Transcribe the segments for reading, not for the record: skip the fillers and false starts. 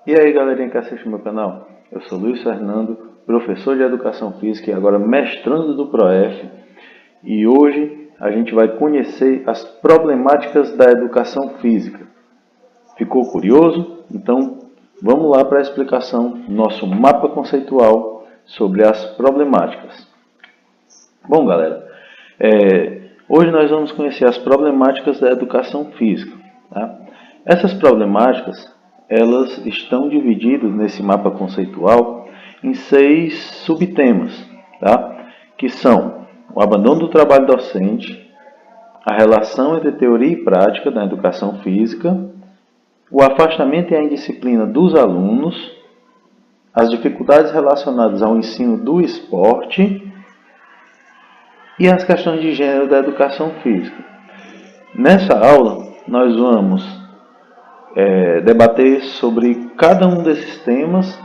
E aí galerinha que assiste meu canal, eu sou Luiz Fernando, professor de Educação Física e agora mestrando do ProF. E hoje a gente vai conhecer as problemáticas da educação física. Ficou curioso? Então vamos lá para a explicação do nosso mapa conceitual sobre as problemáticas. Bom galera, hoje nós vamos conhecer as problemáticas da educação física. Tá? Essas problemáticas elas estão divididas nesse mapa conceitual em 6 subtemas, tá? Que são o abandono do trabalho docente, a relação entre teoria e prática da educação física, o afastamento e a indisciplina dos alunos, as dificuldades relacionadas ao ensino do esporte e as questões de gênero da educação física. Nessa aula, nós vamos debater sobre cada um desses temas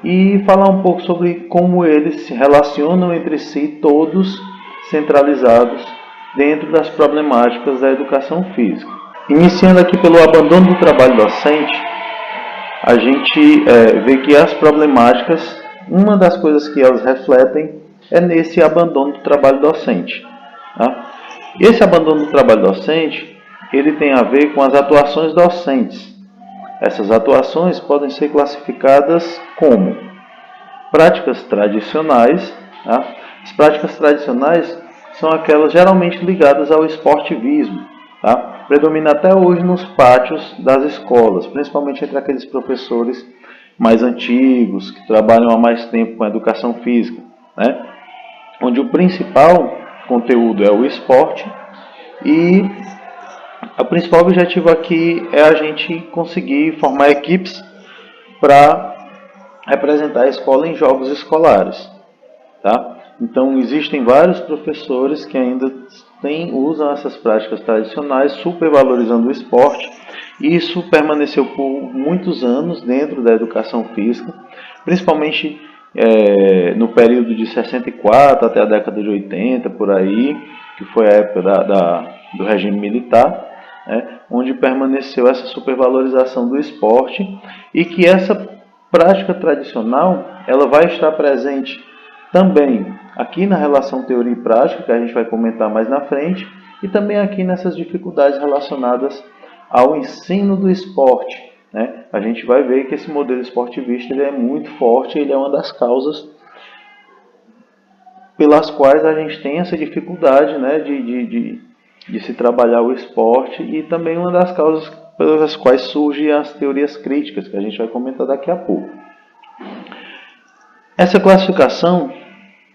e falar um pouco sobre como eles se relacionam entre si, todos centralizados dentro das problemáticas da educação física. Iniciando aqui pelo abandono do trabalho docente, a gente vê que as problemáticas, uma das coisas que elas refletem é nesse abandono do trabalho docente. Tá? Esse abandono do trabalho docente, ele tem a ver com as atuações docentes. Essas atuações podem ser classificadas como práticas tradicionais. Tá? As práticas tradicionais são aquelas geralmente ligadas ao esportivismo. Tá? Predomina até hoje nos pátios das escolas, principalmente entre aqueles professores mais antigos, que trabalham há mais tempo com a educação física, né? Onde o principal conteúdo é o esporte e o principal objetivo aqui é a gente conseguir formar equipes para representar a escola em jogos escolares. Tá? Então, existem vários professores que ainda usam essas práticas tradicionais, supervalorizando o esporte. Isso permaneceu por muitos anos dentro da educação física, principalmente no período de 64 até a década de 80, por aí, que foi a época do regime militar, onde permaneceu essa supervalorização do esporte e que essa prática tradicional ela vai estar presente também aqui na relação teoria e prática, que a gente vai comentar mais na frente, e também aqui nessas dificuldades relacionadas ao ensino do esporte. Né? A gente vai ver que esse modelo esportivista ele é muito forte, ele é uma das causas pelas quais a gente tem essa dificuldade, né, de se trabalhar o esporte e também uma das causas pelas quais surgem as teorias críticas, que a gente vai comentar daqui a pouco. Essa classificação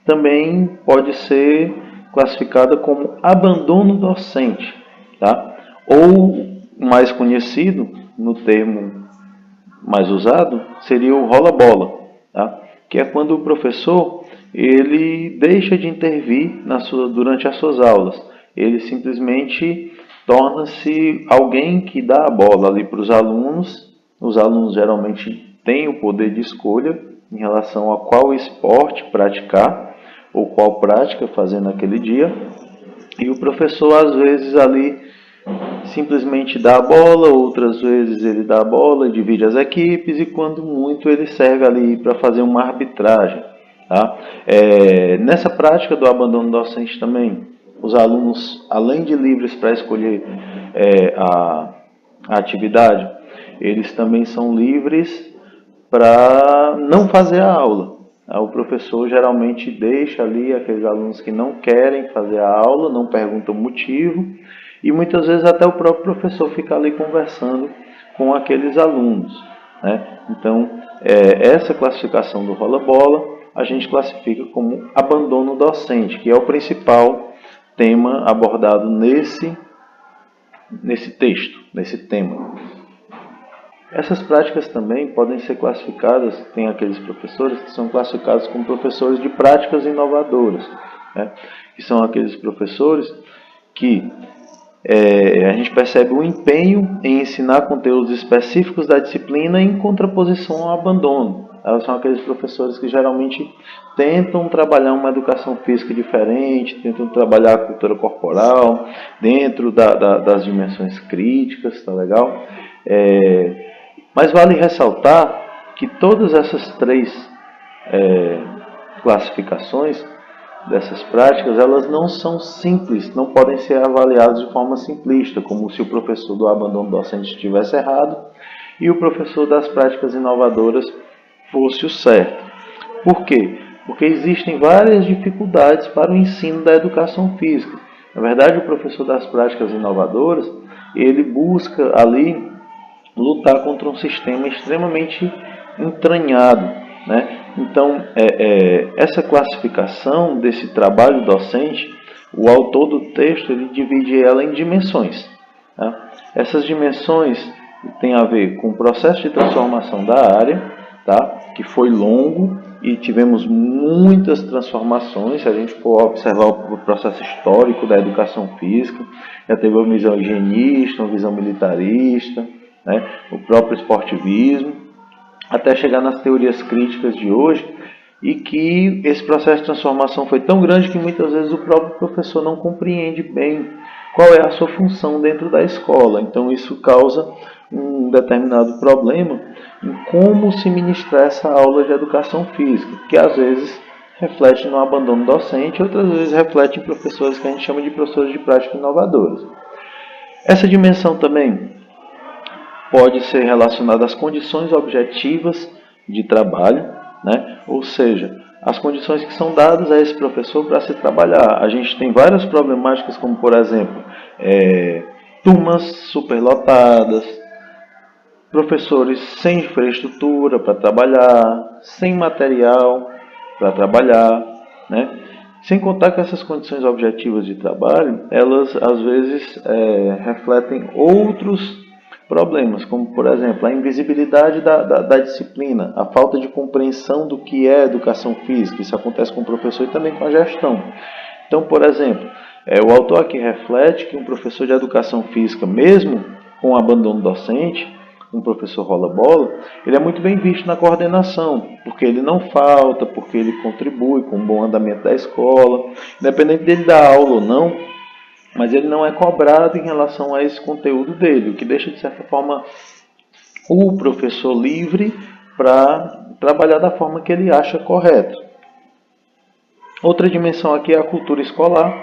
também pode ser classificada como abandono docente, tá? Ou mais conhecido, no termo mais usado, seria o rola-bola, tá? Que é quando o professor ele deixa de intervir durante as suas aulas. Ele simplesmente torna-se alguém que dá a bola ali para os alunos. Os alunos geralmente têm o poder de escolha em relação a qual esporte praticar ou qual prática fazer naquele dia. E o professor às vezes ali simplesmente dá a bola, outras vezes ele dá a bola, divide as equipes e quando muito ele serve ali para fazer uma arbitragem. Tá? Nessa prática do abandono docente também, os alunos, além de livres para escolher a atividade, eles também são livres para não fazer a aula. O professor geralmente deixa ali aqueles alunos que não querem fazer a aula, não perguntam o motivo, e muitas vezes até o próprio professor fica ali conversando com aqueles alunos. Né? Então, essa classificação do rola-bola a gente classifica como abandono docente, que é o principal tema abordado nesse texto, nesse tema. Essas práticas também podem ser classificadas, tem aqueles professores que são classificados como professores de práticas inovadoras, né? Que são aqueles professores que a gente percebe o empenho em ensinar conteúdos específicos da disciplina em contraposição ao abandono. Elas são aqueles professores que geralmente tentam trabalhar uma educação física diferente, tentam trabalhar a cultura corporal dentro das dimensões críticas, tá legal? Mas vale ressaltar que todas essas três classificações dessas práticas, elas não são simples, não podem ser avaliadas de forma simplista, como se o professor do abandono docente estivesse errado e o professor das práticas inovadoras fosse o certo. Por quê? Porque existem várias dificuldades para o ensino da educação física. Na verdade, o professor das práticas inovadoras, ele busca ali lutar contra um sistema extremamente entranhado, né? Então, essa classificação desse trabalho docente, o autor do texto ele divide ela em dimensões. Tá? Essas dimensões têm a ver com o processo de transformação da área, tá? Que foi longo e tivemos muitas transformações. Se a gente for observar o processo histórico da educação física, já teve uma visão higienista, uma visão militarista, né? O próprio esportivismo, até chegar nas teorias críticas de hoje, e que esse processo de transformação foi tão grande que muitas vezes o próprio professor não compreende bem qual é a sua função dentro da escola. Então isso causa um determinado problema em como se ministrar essa aula de educação física, que às vezes reflete no abandono docente, outras vezes reflete em professores que a gente chama de professores de prática inovadoras. Essa dimensão também pode ser relacionada às condições objetivas de trabalho, né? Ou seja, as condições que são dadas a esse professor para se trabalhar. A gente tem várias problemáticas, como por exemplo, turmas superlotadas, professores sem infraestrutura para trabalhar, sem material para trabalhar, né? Sem contar que essas condições objetivas de trabalho, elas às vezes refletem outros problemas, como por exemplo a invisibilidade da disciplina, a falta de compreensão do que é educação física. Isso acontece com o professor e também com a gestão. Então, por exemplo, o autor aqui reflete que um professor de educação física, mesmo com abandono docente, um professor rola-bola, ele é muito bem visto na coordenação, porque ele não falta, porque ele contribui com o bom andamento da escola, independente dele dar aula ou não, mas ele não é cobrado em relação a esse conteúdo dele, o que deixa, de certa forma, o professor livre para trabalhar da forma que ele acha correta. Outra dimensão aqui é a cultura escolar,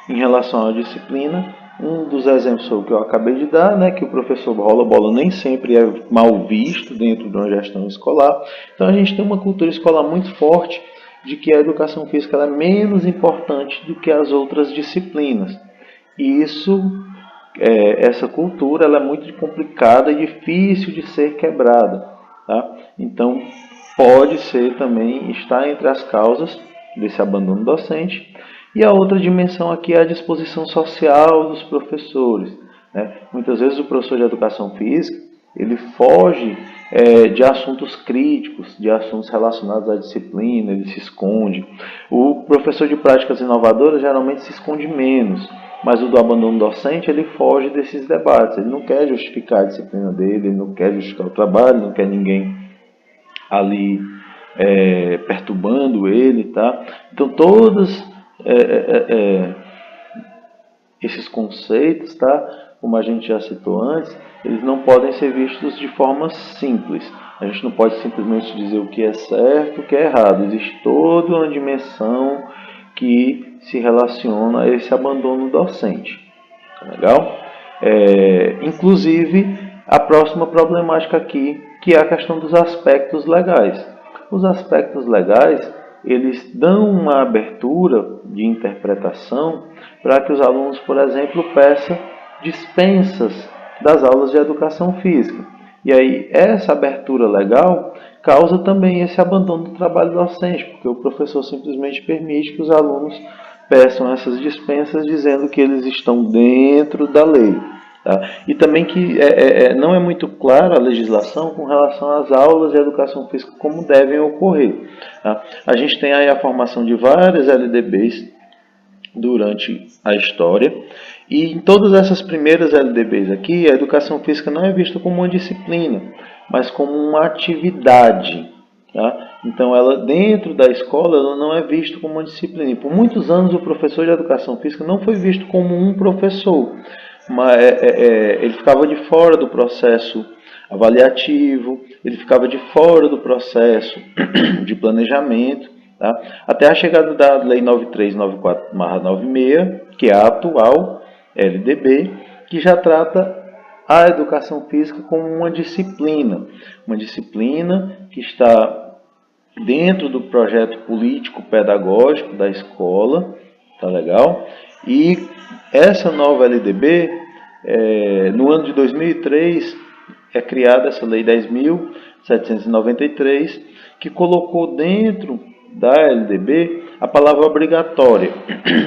em relação à disciplina. Um dos exemplos foi o que eu acabei de dar, né, que o professor rola-bola nem sempre é mal visto dentro de uma gestão escolar. Então a gente tem uma cultura escolar muito forte de que a educação física é menos importante do que as outras disciplinas. E essa cultura ela é muito complicada e difícil de ser quebrada. Tá? Então, pode ser também estar entre as causas desse abandono docente. E a outra dimensão aqui é a disposição social dos professores. Né? Muitas vezes o professor de educação física ele foge de assuntos críticos, de assuntos relacionados à disciplina, ele se esconde. O professor de práticas inovadoras geralmente se esconde menos, mas o do abandono docente ele foge desses debates. Ele não quer justificar a disciplina dele, ele não quer justificar o trabalho, não quer ninguém ali perturbando ele, tá? Então todos esses conceitos, tá? Como a gente já citou antes, eles não podem ser vistos de forma simples. A gente não pode simplesmente dizer o que é certo e o que é errado. Existe toda uma dimensão que se relaciona a esse abandono docente. Legal? Inclusive, a próxima problemática aqui, que é a questão dos aspectos legais. Os aspectos legais, eles dão uma abertura de interpretação para que os alunos, por exemplo, peçam dispensas das aulas de educação física. E aí, essa abertura legal causa também esse abandono do trabalho docente, porque o professor simplesmente permite que os alunos peçam essas dispensas dizendo que eles estão dentro da lei. Tá? E também que não é muito clara a legislação com relação às aulas de educação física como devem ocorrer. Tá? A gente tem aí a formação de várias LDBs durante a história, e em todas essas primeiras LDBs aqui, a educação física não é vista como uma disciplina, mas como uma atividade. Tá? Então, ela dentro da escola ela não é vista como uma disciplina. E por muitos anos, o professor de educação física não foi visto como um professor, mas ele ficava de fora do processo avaliativo, ele ficava de fora do processo de planejamento, tá? Até a chegada da Lei 9394/96, que é a atual LDB, que já trata a educação física como uma disciplina que está dentro do projeto político-pedagógico da escola, tá legal? E essa nova LDB, no ano de 2003, é criada essa Lei 10.793, que colocou dentro da LDB a palavra obrigatória.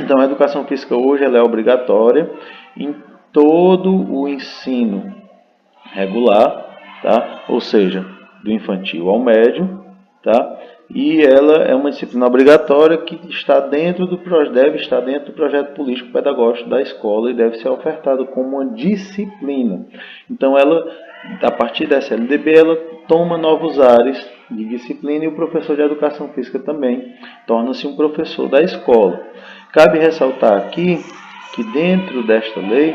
Então, a educação física hoje ela é obrigatória em todo o ensino regular, tá? Ou seja, do infantil ao médio, tá? E ela é uma disciplina obrigatória que está deve estar dentro do projeto político pedagógico da escola e deve ser ofertada como uma disciplina. Então, ela, a partir dessa LDB, ela toma novos ares de disciplina e o professor de educação física também torna-se um professor da escola. Cabe ressaltar aqui que dentro desta lei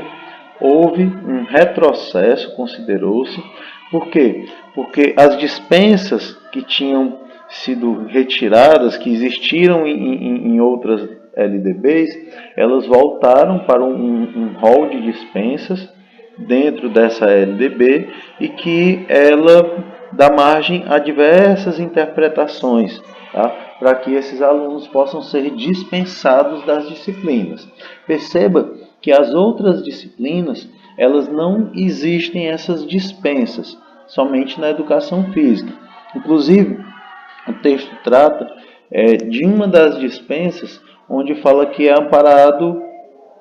houve um retrocesso, considerou-se. Por quê? Porque as dispensas que tinham sido retiradas, que existiram em outras LDBs, elas voltaram para um rol de dispensas dentro dessa LDB e que ela dá margem a diversas interpretações, tá? Para que esses alunos possam ser dispensados das disciplinas. Perceba que as outras disciplinas, elas não existem essas dispensas, somente na educação física. Inclusive, o texto trata de uma das dispensas, onde fala que é amparado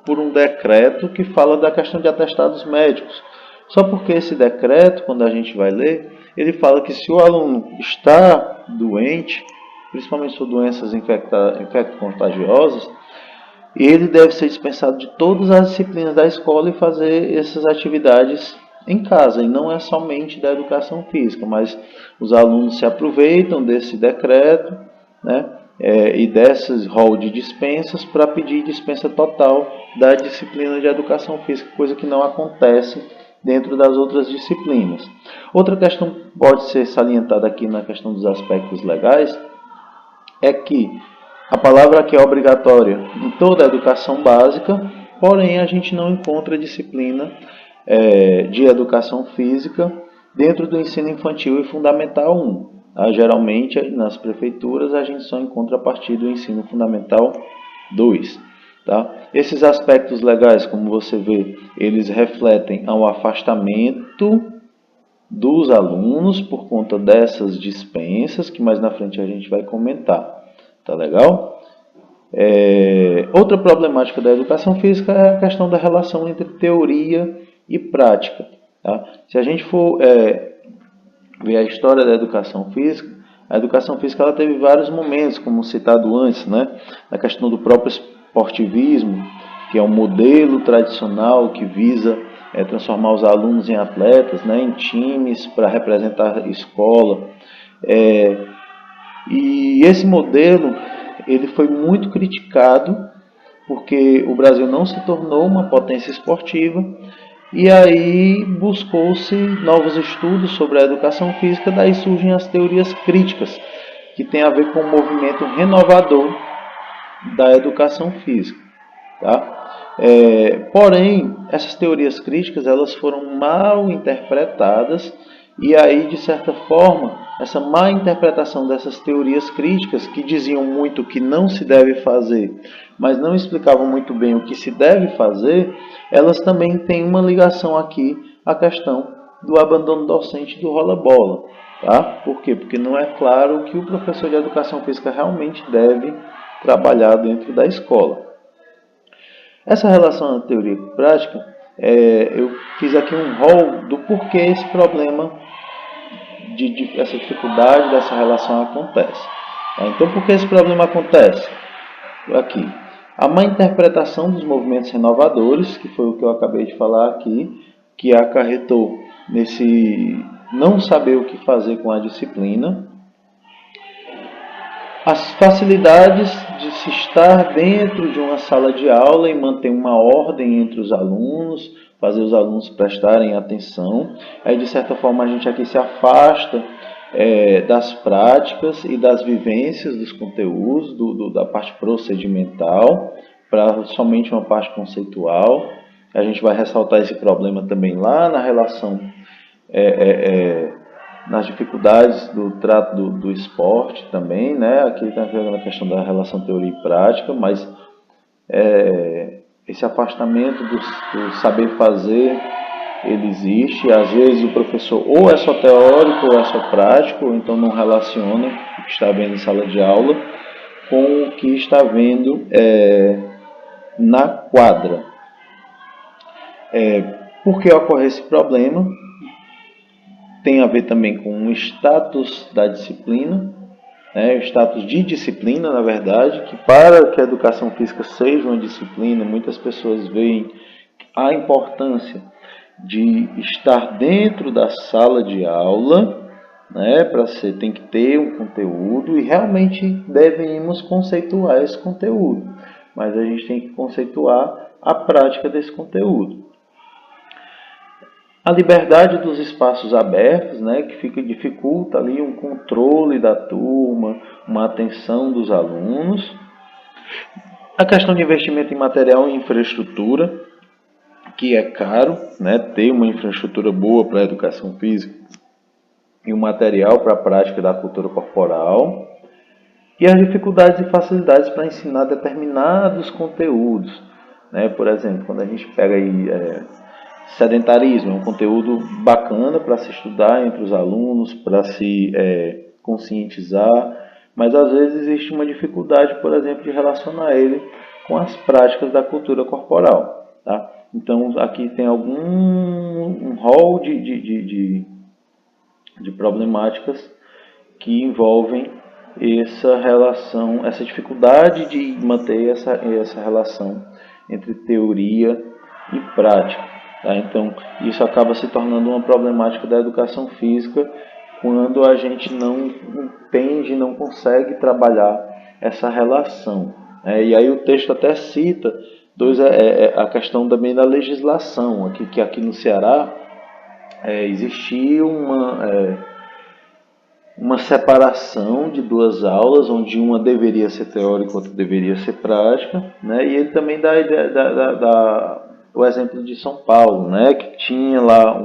por um decreto que fala da questão de atestados médicos. Só porque esse decreto, quando a gente vai ler, ele fala que se o aluno está doente, principalmente por doenças infecto-contagiosas, ele deve ser dispensado de todas as disciplinas da escola e fazer essas atividades em casa. E não é somente da educação física, mas os alunos se aproveitam desse decreto, né, e desses rol de dispensas para pedir dispensa total da disciplina de educação física, coisa que não acontece dentro das outras disciplinas. Outra questão que pode ser salientada aqui na questão dos aspectos legais é que a palavra aqui é obrigatória em toda a educação básica, porém a gente não encontra disciplina de educação física dentro do ensino infantil e fundamental 1. Tá? Geralmente nas prefeituras a gente só encontra a partir do ensino fundamental 2. Tá? Esses aspectos legais, como você vê, eles refletem ao afastamento dos alunos por conta dessas dispensas, que mais na frente a gente vai comentar. Tá legal? Outra problemática da educação física é a questão da relação entre teoria e prática. Tá? Se a gente for ver a história da educação física, a educação física ela teve vários momentos, como citado antes, né? Na questão do próprio esportivismo, que é um modelo tradicional que visa transformar os alunos em atletas, né? Em times para representar a escola. E esse modelo ele foi muito criticado porque o Brasil não se tornou uma potência esportiva e aí buscou-se novos estudos sobre a educação física, daí surgem as teorias críticas, que tem a ver com o movimento renovador da educação física. Tá? Porém, essas teorias críticas elas foram mal interpretadas e aí, de certa forma, essa má interpretação dessas teorias críticas, que diziam muito o que não se deve fazer, mas não explicavam muito bem o que se deve fazer, elas também têm uma ligação aqui à questão do abandono docente do rola-bola. Tá? Por quê? Porque não é claro o que o professor de educação física realmente deve trabalhar dentro da escola. Essa relação da teoria e prática, eu fiz aqui um rol do porquê esse problema, essa dificuldade dessa relação acontece. Tá? Então, por que esse problema acontece? Aqui, a má interpretação dos movimentos renovadores, que foi o que eu acabei de falar aqui, que acarretou nesse não saber o que fazer com a disciplina. As facilidades de se estar dentro de uma sala de aula e manter uma ordem entre os alunos, fazer os alunos prestarem atenção. Aí, de certa forma, a gente aqui se afasta das práticas e das vivências dos conteúdos, da parte procedimental, para somente uma parte conceitual. A gente vai ressaltar esse problema também lá na relação nas dificuldades do trato do esporte também, né? Aqui está a questão da relação teoria e prática, mas esse afastamento do saber fazer, ele existe. Às vezes o professor ou é só teórico ou é só prático, ou então não relaciona o que está vendo em sala de aula com o que está vendo na quadra. Por que ocorre esse problema? Tem a ver também com o status da disciplina, o status de disciplina, na verdade, que para que a educação física seja uma disciplina, muitas pessoas veem a importância de estar dentro da sala de aula, tem que ter um conteúdo e realmente devemos conceituar esse conteúdo, mas a gente tem que conceituar a prática desse conteúdo. A liberdade dos espaços abertos, que dificulta ali um controle da turma, uma atenção dos alunos. A questão de investimento em material e infraestrutura, que é caro, ter uma infraestrutura boa para a educação física e um material para a prática da cultura corporal. E as dificuldades e facilidades para ensinar determinados conteúdos. Por exemplo, quando a gente pega aí sedentarismo, é um conteúdo bacana para se estudar entre os alunos, para se conscientizar, mas às vezes existe uma dificuldade, por exemplo, de relacionar ele com as práticas da cultura corporal. Tá? Então, aqui tem um rol de problemáticas que envolvem essa relação, essa dificuldade de manter essa relação entre teoria e prática. Tá? Então, isso acaba se tornando uma problemática da educação física quando a gente não entende, não consegue trabalhar essa relação. E aí o texto até cita a questão também da legislação, que aqui no Ceará existia uma separação de duas aulas, onde uma deveria ser teórica e outra deveria ser prática, e ele também dá a ideia o exemplo de São Paulo, que tinha lá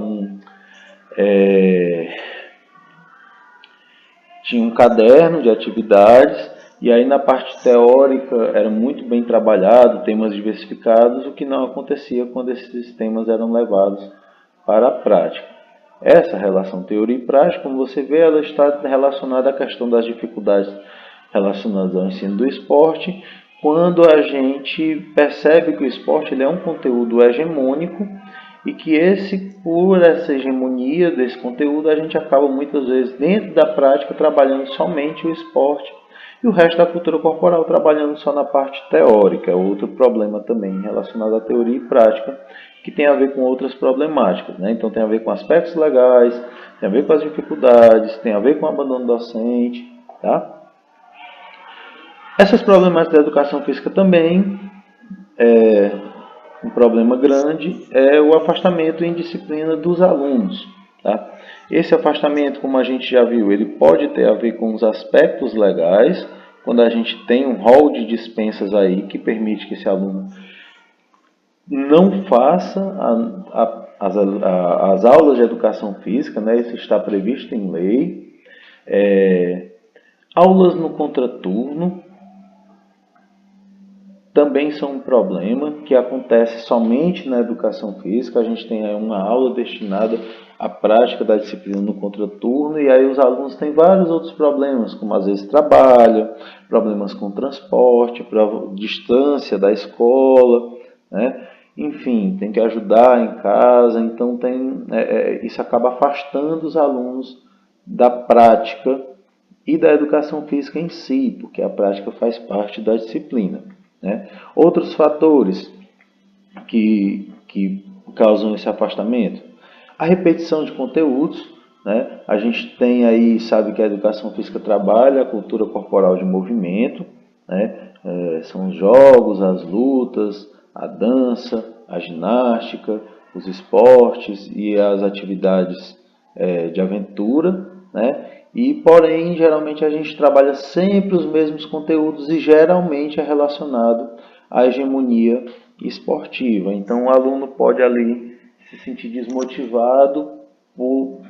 tinha um caderno de atividades, e aí na parte teórica era muito bem trabalhado, temas diversificados, o que não acontecia quando esses temas eram levados para a prática. Essa relação teoria e prática, como você vê, ela está relacionada à questão das dificuldades relacionadas ao ensino do esporte, quando a gente percebe que o esporte ele é um conteúdo hegemônico e que por essa hegemonia desse conteúdo, a gente acaba muitas vezes dentro da prática trabalhando somente o esporte e o resto da cultura corporal trabalhando só na parte teórica. Outro problema também relacionado à teoria e prática, que tem a ver com outras problemáticas. Então tem a ver com aspectos legais, tem a ver com as dificuldades, tem a ver com o abandono docente. Tá? Essas problemáticas da educação física também, um problema grande é o afastamento em disciplina dos alunos. Tá? Esse afastamento, como a gente já viu, ele pode ter a ver com os aspectos legais, quando a gente tem um rol de dispensas aí que permite que esse aluno não faça as aulas de educação física, isso está previsto em lei. Aulas no contraturno também são um problema que acontece somente na educação física. A gente tem uma aula destinada à prática da disciplina no contraturno e aí os alunos têm vários outros problemas, como às vezes trabalho, problemas com transporte, distância da escola, enfim, tem que ajudar em casa, então isso acaba afastando os alunos da prática e da educação física em si, porque a prática faz parte da disciplina. Outros fatores que causam esse afastamento: a repetição de conteúdos, né? A gente tem aí, sabe que a educação física trabalha a cultura corporal de movimento, né? São os jogos, as lutas, a dança, a ginástica, os esportes e as atividades de aventura, né? E porém, geralmente a gente trabalha sempre os mesmos conteúdos e geralmente é relacionado à hegemonia esportiva. Então o aluno pode ali se sentir desmotivado por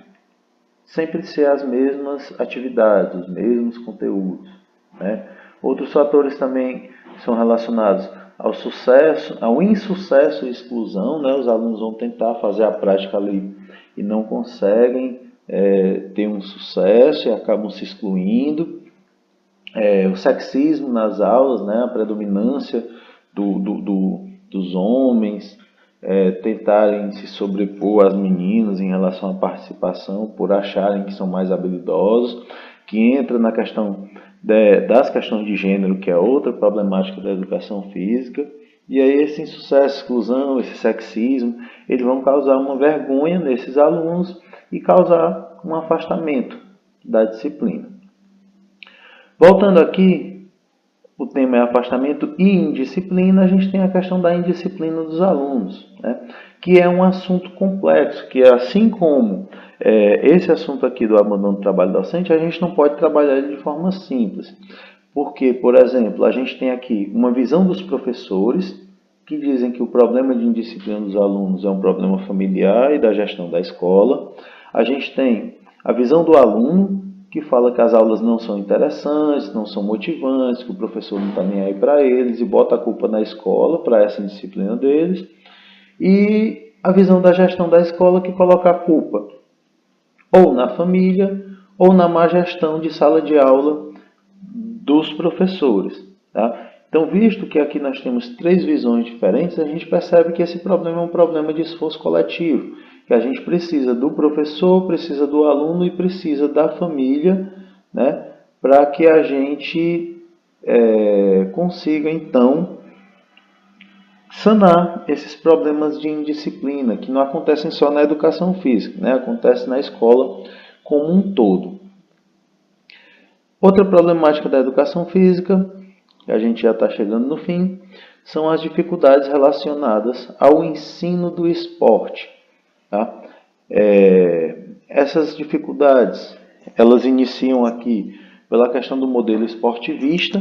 sempre ser as mesmas atividades, os mesmos conteúdos, né? Outros fatores também são relacionados ao sucesso, ao insucesso e exclusão, né? Os alunos vão tentar fazer a prática ali e não conseguem ter um sucesso e acabam se excluindo. O sexismo nas aulas, né? A predominância dos homens, tentarem se sobrepor às meninas em relação à participação por acharem que são mais habilidosos, que entra na questão das questões de gênero, que é outra problemática da educação física. E aí esse insucesso, exclusão, esse sexismo, eles vão causar uma vergonha nesses alunos e causar um afastamento da disciplina. Voltando aqui, o tema é afastamento e indisciplina, a gente tem a questão da indisciplina dos alunos, né? Que é um assunto complexo, que assim como esse assunto aqui do abandono do trabalho docente, a gente não pode trabalhar ele de forma simples. Porque, por exemplo, a gente tem aqui uma visão dos professores, que dizem que o problema de indisciplina dos alunos é um problema familiar e da gestão da escola. A gente tem a visão do aluno, que fala que as aulas não são interessantes, não são motivantes, que o professor não está nem aí para eles e bota a culpa na escola para essa indisciplina deles. E a visão da gestão da escola, que coloca a culpa ou na família ou na má gestão de sala de aula dos professores. Tá? Então, visto que aqui nós temos três visões diferentes, a gente percebe que esse problema é um problema de esforço coletivo, que a gente precisa do professor, precisa do aluno e precisa da família, né, para que a gente consiga, então, sanar esses problemas de indisciplina, que não acontecem só na educação física, né, acontece na escola como um todo. Outra problemática da educação física, que a gente já está chegando no fim, são as dificuldades relacionadas ao ensino do esporte. Tá? Essas dificuldades, elas iniciam aqui pela questão do modelo esportivista,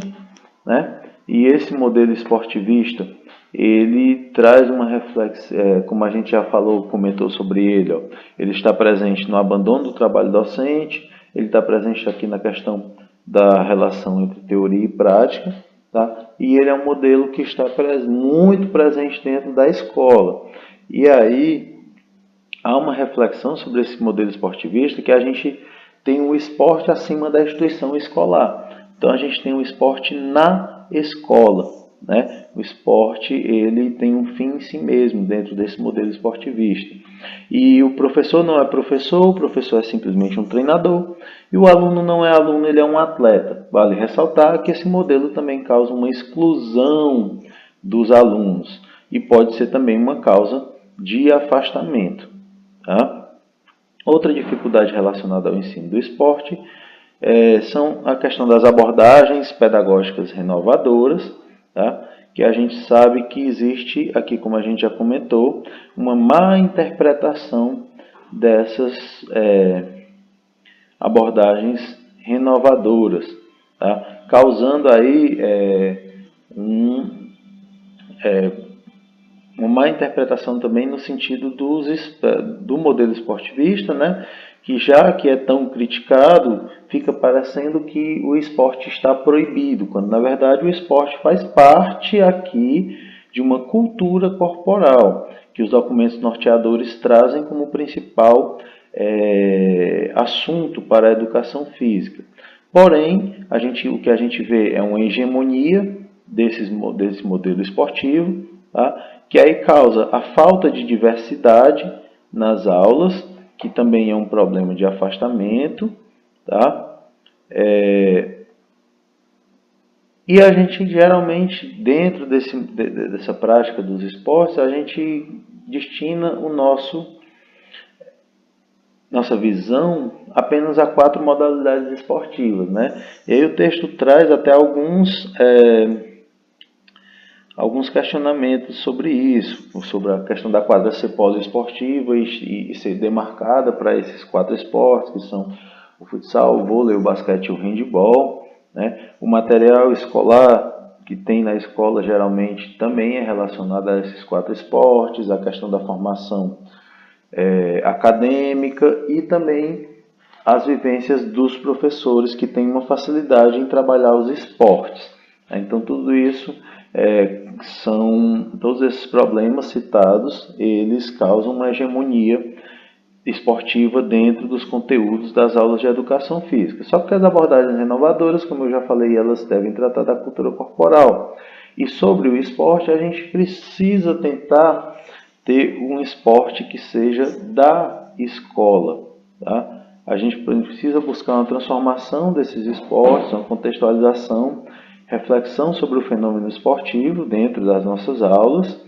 né? E esse modelo esportivista, ele traz uma reflexão, como a gente já falou, comentou sobre ele, ó, ele está presente no abandono do trabalho docente, ele está presente aqui na questão da relação entre teoria e prática, tá? E ele é um modelo que está muito presente dentro da escola. E aí há uma reflexão sobre esse modelo esportivista, que a gente tem o esporte acima da instituição escolar. Então a gente tem o esporte na escola, né? O esporte, ele tem um fim em si mesmo dentro desse modelo esportivista. E o professor não é professor, o professor é simplesmente um treinador, e o aluno não é aluno, ele é um atleta. Vale ressaltar que esse modelo também causa uma exclusão dos alunos e pode ser também uma causa de afastamento. Tá? Outra dificuldade relacionada ao ensino do esporte são a questão das abordagens pedagógicas renovadoras, tá? Que a gente sabe que existe, aqui como a gente já comentou, uma má interpretação dessas abordagens renovadoras, tá? Causando aí uma má interpretação também no sentido do modelo esportivista, né? Que já que é tão criticado, fica parecendo que o esporte está proibido, quando na verdade o esporte faz parte aqui de uma cultura corporal, que os documentos norteadores trazem como principal assunto para a educação física. Porém, o que a gente vê é uma hegemonia desse modelo esportivo, tá? Que aí causa a falta de diversidade nas aulas, que também é um problema de afastamento, tá? E a gente geralmente, dentro dessa prática dos esportes, a gente destina o nosso nossa visão apenas a 4 modalidades esportivas, né? E aí o texto traz até alguns questionamentos sobre isso, sobre a questão da quadra ser poliesportiva e ser demarcada para esses 4 esportes, que são o futsal, o vôlei, o basquete e o handebol, né? O material escolar que tem na escola geralmente também é relacionado a esses 4 esportes, a questão da formação acadêmica e também as vivências dos professores que têm uma facilidade em trabalhar os esportes. Então tudo isso todos esses problemas citados, eles causam uma hegemonia esportiva dentro dos conteúdos das aulas de educação física. Só que as abordagens renovadoras, como eu já falei, elas devem tratar da cultura corporal. E sobre o esporte, a gente precisa tentar ter um esporte que seja da escola, tá? A gente precisa buscar uma transformação desses esportes, uma contextualização, reflexão sobre o fenômeno esportivo dentro das nossas aulas.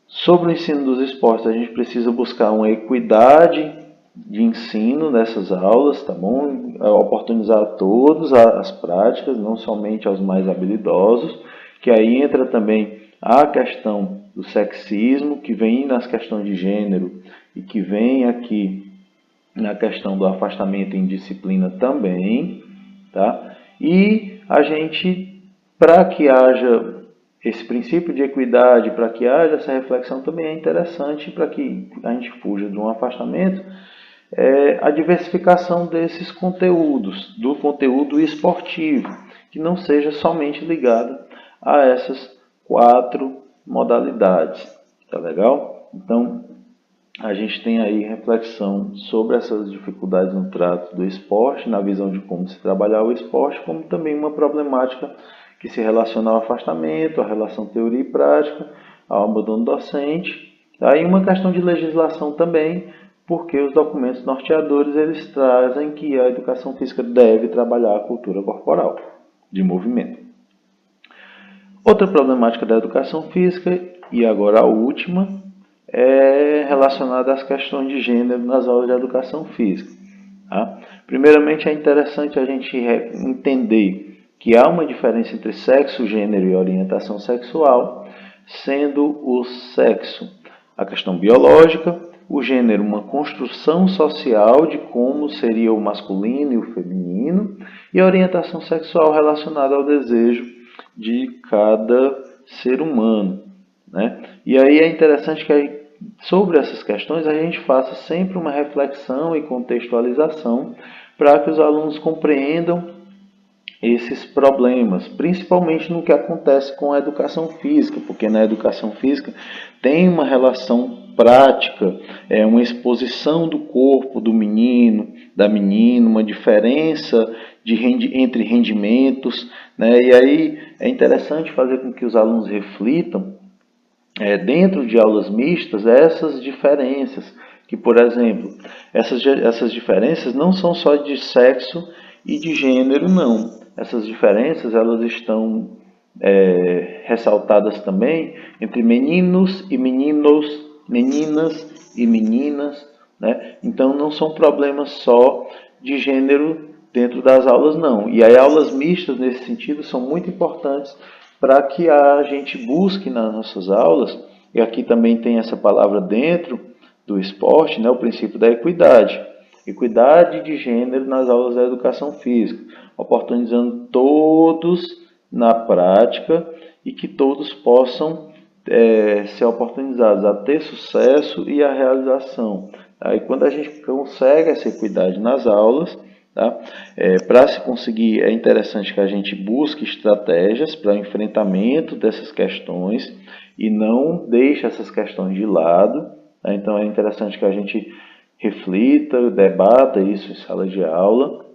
Sobre o ensino dos esportes, a gente precisa buscar uma equidade de ensino nessas aulas, tá bom? Oportunizar a todos as práticas, não somente aos mais habilidosos, que aí entra também a questão do sexismo, que vem nas questões de gênero e que vem aqui na questão do afastamento em disciplina também, tá? E a gente, para que haja esse princípio de equidade, para que haja essa reflexão, também é interessante para que a gente fuja de um afastamento, a diversificação desses conteúdos, do conteúdo esportivo, que não seja somente ligado a essas 4 modalidades, tá legal? Então, a gente tem aí reflexão sobre essas dificuldades no trato do esporte, na visão de como se trabalhar o esporte, como também uma problemática que se relaciona ao afastamento, à relação teoria e prática, ao abandono docente. Aí uma questão de legislação também, porque os documentos norteadores eles trazem que a educação física deve trabalhar a cultura corporal de movimento. Outra problemática da educação física, e agora a última, é relacionada às questões de gênero nas aulas de educação física. Tá? Primeiramente, é interessante a gente entender que há uma diferença entre sexo, gênero e orientação sexual, sendo o sexo a questão biológica, o gênero uma construção social de como seria o masculino e o feminino, e a orientação sexual relacionada ao desejo de cada ser humano, né? E aí é interessante que sobre essas questões a gente faça sempre uma reflexão e contextualização para que os alunos compreendam esses problemas, principalmente no que acontece com a educação física, porque na educação física tem uma relação prática, uma exposição do corpo do menino, da menina, uma diferença entre rendimentos, né? E aí é interessante fazer com que os alunos reflitam dentro de aulas mistas essas diferenças, que por exemplo, essas diferenças não são só de sexo e de gênero, não. Essas diferenças elas estão ressaltadas também entre meninos e meninos, meninas e meninas, né? Então não são problemas só de gênero dentro das aulas, não. E aí aulas mistas nesse sentido são muito importantes para que a gente busque nas nossas aulas, e aqui também tem essa palavra dentro do esporte, né, o princípio da equidade. Equidade de gênero nas aulas da educação física, oportunizando todos na prática e que todos possam ser oportunizados a ter sucesso e a realização. Aí quando a gente consegue essa equidade nas aulas, tá? Para se conseguir, é interessante que a gente busque estratégias para o enfrentamento dessas questões e não deixe essas questões de lado. Tá? Então é interessante que a gente reflita, debata isso em sala de aula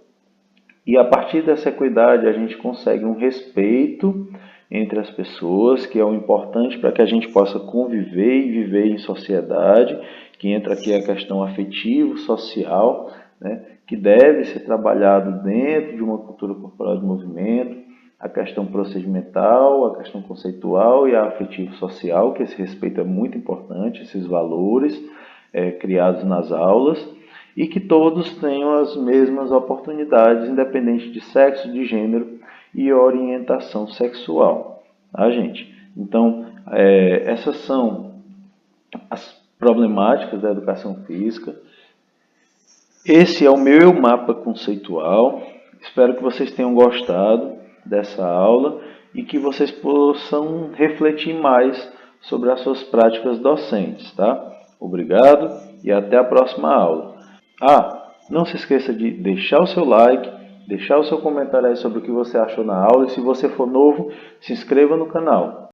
e a partir dessa equidade a gente consegue um respeito entre as pessoas, que é o importante para que a gente possa conviver e viver em sociedade, que entra aqui a questão afetivo-social, né, que deve ser trabalhado dentro de uma cultura corporal de movimento, a questão procedimental, a questão conceitual e a afetivo-social, que esse respeito é muito importante, esses valores criados nas aulas, e que todos tenham as mesmas oportunidades, independente de sexo, de gênero e orientação sexual. Tá, gente? Então, essas são as problemáticas da educação física. Esse é o meu mapa conceitual. Espero que vocês tenham gostado dessa aula e que vocês possam refletir mais sobre as suas práticas docentes, tá? Obrigado e até a próxima aula. Não se esqueça de deixar o seu like, deixar o seu comentário aí sobre o que você achou na aula e se você for novo, se inscreva no canal.